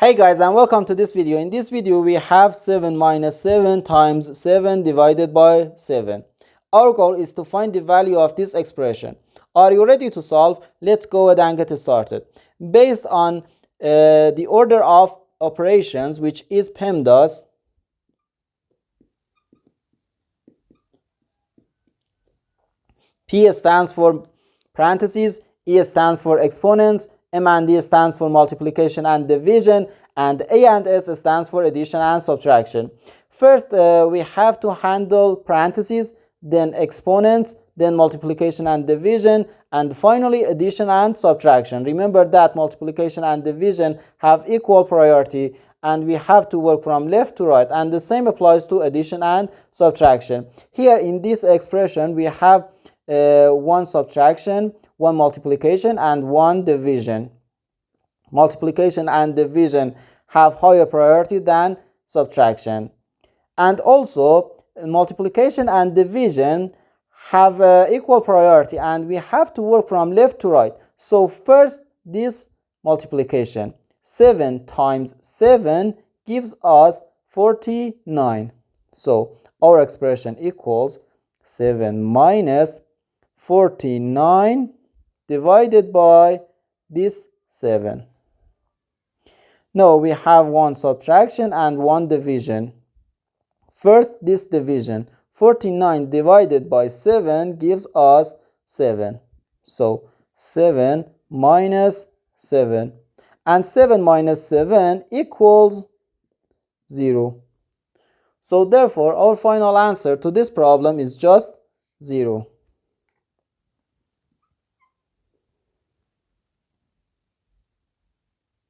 Hey guys, and welcome to this video. In this video we have 7 minus 7 times 7 divided by 7. Our goal is to find the value of this expression. Are you ready to solve? Let's go ahead and get started. Based on the order of operations, which is PEMDAS, P stands for parentheses, E stands for exponents, M and D stands for multiplication and division, and A and S stands for addition and subtraction. First, we have to handle parentheses, then exponents, then multiplication and division, and finally addition and subtraction. Remember that multiplication and division have equal priority, and we have to work from left to right, and the same applies to addition and subtraction. Here in this expression, we have one subtraction, one multiplication, and one division. Multiplication and division have higher priority than subtraction. And also, multiplication and division have equal priority, and we have to work from left to right. So first, this multiplication. 7 times 7 gives us 49. So our expression equals 7 minus 49 divided by this 7. Now we have one subtraction and one division. First, this division. 49 divided by 7 gives us 7. So 7 minus 7. And 7 minus 7 equals 0. So therefore, our final answer to this problem is just 0.